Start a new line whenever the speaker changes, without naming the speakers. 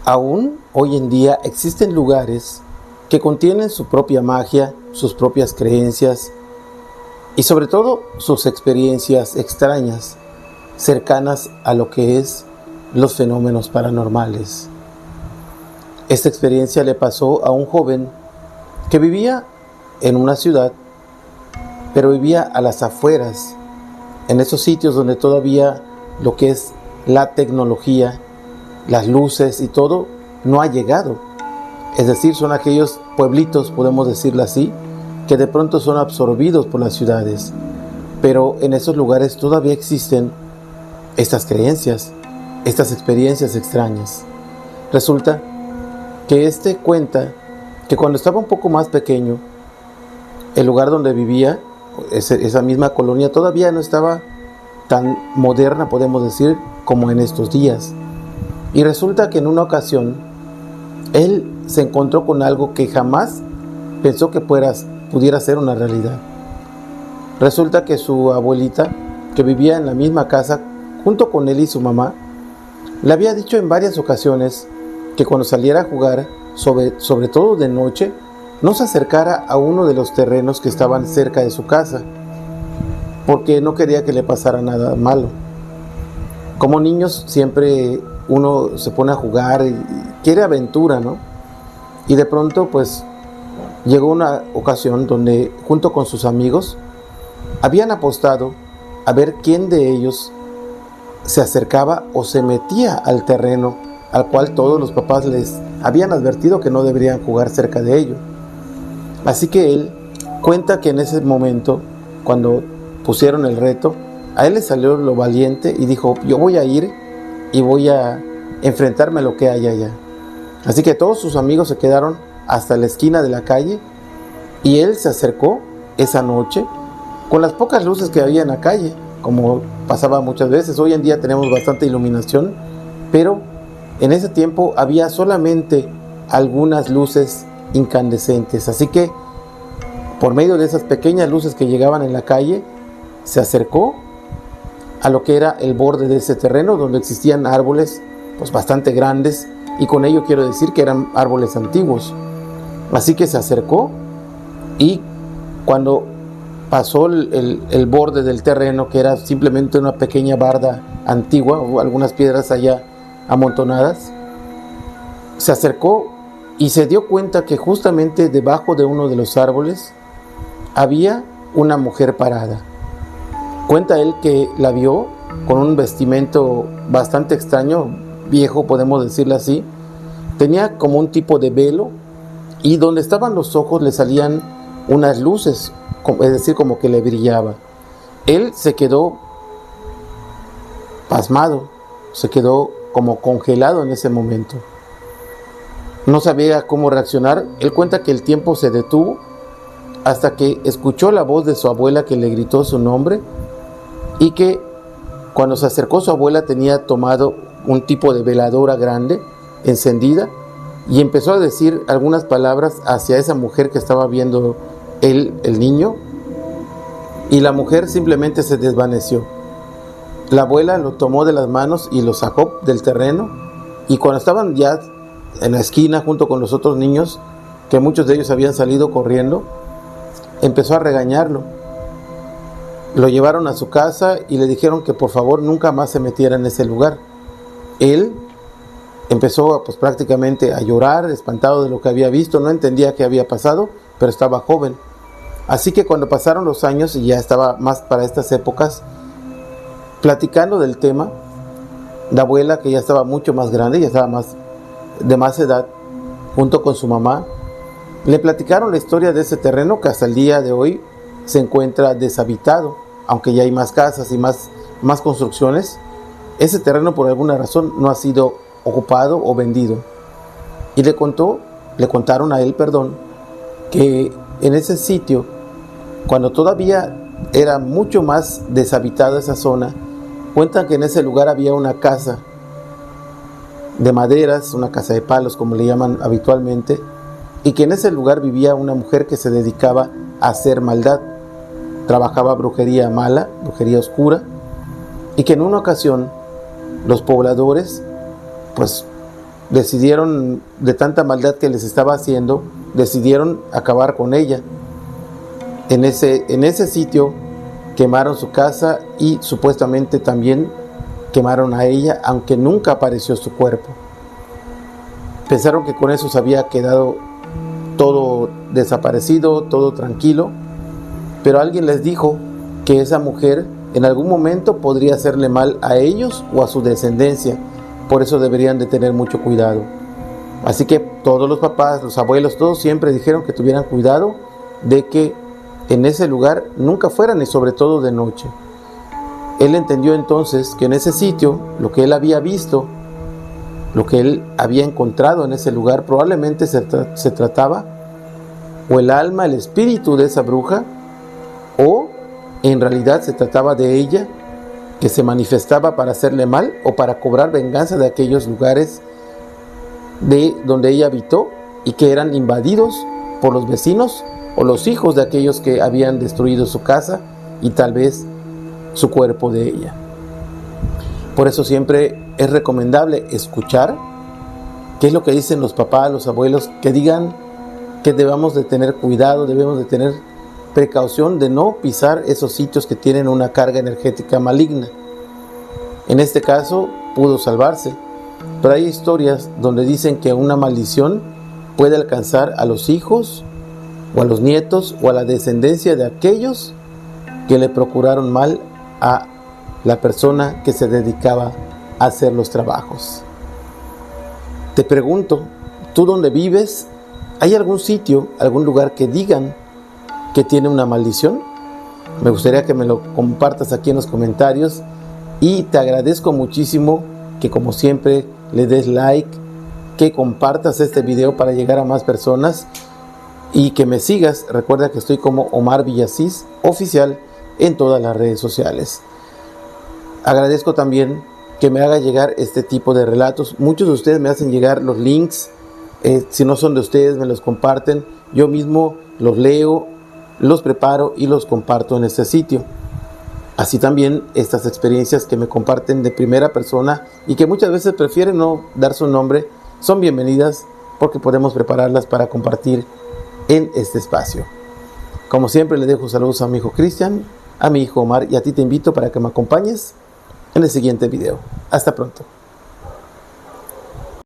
Aún hoy en día existen lugares que contienen su propia magia, sus propias creencias y sobre todo sus experiencias extrañas, cercanas a lo que es los fenómenos paranormales. Esta experiencia le pasó a un joven que vivía en una ciudad, pero vivía a las afueras, en esos sitios donde todavía lo que es la tecnología, las luces y todo no ha llegado. Es decir, son aquellos pueblitos, podemos decirlo así, que de pronto son absorbidos por las ciudades. Pero en esos lugares todavía existen estas creencias, estas experiencias extrañas. Resulta que cuenta que cuando estaba un poco más pequeño, el lugar donde vivía, esa misma colonia, todavía no estaba tan moderna, podemos decir, como en estos días. Y resulta que en una ocasión, él se encontró con algo que jamás pensó que pudiera ser una realidad. Resulta que su abuelita, que vivía en la misma casa junto con él y su mamá, le había dicho en varias ocasiones que cuando saliera a jugar, sobre todo de noche, no se acercara a uno de los terrenos que estaban cerca de su casa, porque no quería que le pasara nada malo. Como niños siempre uno se pone a jugar y quiere aventura, ¿no? Y de pronto pues llegó una ocasión donde junto con sus amigos habían apostado a ver quién de ellos se acercaba o se metía al terreno al cual todos los papás les habían advertido que no deberían jugar cerca de ello. Así que él cuenta que en ese momento, cuando pusieron el reto, a él le salió lo valiente y dijo: yo voy a ir y voy a enfrentarme a lo que hay allá. Así que todos sus amigos se quedaron hasta la esquina de la calle y él se acercó esa noche con las pocas luces que había en la calle, como pasaba muchas veces. Hoy en día tenemos bastante iluminación, pero en ese tiempo había solamente algunas luces incandescentes. Así que por medio de esas pequeñas luces que llegaban en la calle, se acercó a lo que era el borde de ese terreno, donde existían árboles pues bastante grandes, y con ello quiero decir que eran árboles antiguos. Así que se acercó y cuando pasó el borde del terreno, que era simplemente una pequeña barda antigua o algunas piedras allá amontonadas, se acercó y se dio cuenta que justamente debajo de uno de los árboles había una mujer parada. Cuenta él que la vio con un vestimento bastante extraño, viejo, podemos decirlo así. Tenía como un tipo de velo y donde estaban los ojos le salían unas luces, es decir, como que le brillaba. Él se quedó pasmado, se quedó como congelado en ese momento. No sabía cómo reaccionar. Él cuenta que el tiempo se detuvo hasta que escuchó la voz de su abuela que le gritó su nombre, y que cuando se acercó su abuela tenía tomado un tipo de veladora grande, encendida, y empezó a decir algunas palabras hacia esa mujer que estaba viendo él, el niño, y la mujer simplemente se desvaneció. La abuela lo tomó de las manos y lo sacó del terreno, y cuando estaban ya en la esquina junto con los otros niños, que muchos de ellos habían salido corriendo, empezó a regañarlo. Lo llevaron a su casa y le dijeron que por favor nunca más se metiera en ese lugar. Él empezó pues prácticamente a llorar, espantado de lo que había visto. No entendía qué había pasado, pero estaba joven. Así que cuando pasaron los años y ya estaba más para estas épocas, platicando del tema, la abuela, que ya estaba mucho más grande, ya estaba de más edad, junto con su mamá, le platicaron la historia de ese terreno que hasta el día de hoy se encuentra deshabitado, aunque ya hay más casas y más construcciones. Ese terreno por alguna razón no ha sido ocupado o vendido. Y le contaron a él, que en ese sitio, cuando todavía era mucho más deshabitada esa zona, cuentan que en ese lugar había una casa de maderas, una casa de palos como le llaman habitualmente, y que en ese lugar vivía una mujer que se dedicaba a hacer maldad. Trabajaba brujería mala, brujería oscura, y que en una ocasión los pobladores pues decidieron, de tanta maldad que les estaba haciendo, decidieron acabar con ella. En ese sitio quemaron su casa y supuestamente también quemaron a ella, aunque nunca apareció su cuerpo. Pensaron que con eso se había quedado todo desaparecido, todo tranquilo, pero alguien les dijo que esa mujer en algún momento podría hacerle mal a ellos o a su descendencia. Por eso deberían de tener mucho cuidado. Así que todos los papás, los abuelos, todos siempre dijeron que tuvieran cuidado de que en ese lugar nunca fueran, y sobre todo de noche. Él entendió entonces que en ese sitio, lo que él había visto, lo que él había encontrado en ese lugar, probablemente se trataba o el alma, el espíritu de esa bruja, o en realidad se trataba de ella, que se manifestaba para hacerle mal o para cobrar venganza de aquellos lugares de donde ella habitó y que eran invadidos por los vecinos o los hijos de aquellos que habían destruido su casa y tal vez su cuerpo de ella. Por eso siempre es recomendable escuchar qué es lo que dicen los papás, los abuelos, que digan que debemos de tener cuidado, debemos de tener precaución de no pisar esos sitios que tienen una carga energética maligna. En este caso pudo salvarse, pero hay historias donde dicen que una maldición puede alcanzar a los hijos o a los nietos o a la descendencia de aquellos que le procuraron mal a la persona que se dedicaba a hacer los trabajos. Te pregunto, ¿tú dónde vives? ¿Hay algún sitio, algún lugar que digan que tiene una maldición? Me gustaría que me lo compartas aquí en los comentarios y te agradezco muchísimo que, como siempre, le des like, que compartas este video para llegar a más personas y que me sigas. Recuerda que estoy como Omar Villasís Oficial en todas las redes sociales. Agradezco también que me haga llegar este tipo de relatos. Muchos de ustedes me hacen llegar los links. Si no son de ustedes, me los comparten. Yo mismo los leo, los preparo y los comparto en este sitio. Así también estas experiencias que me comparten de primera persona y que muchas veces prefieren no dar su nombre, son bienvenidas porque podemos prepararlas para compartir en este espacio. Como siempre, le dejo saludos a mi hijo Cristian, a mi hijo Omar, y a ti te invito para que me acompañes en el siguiente video. Hasta pronto.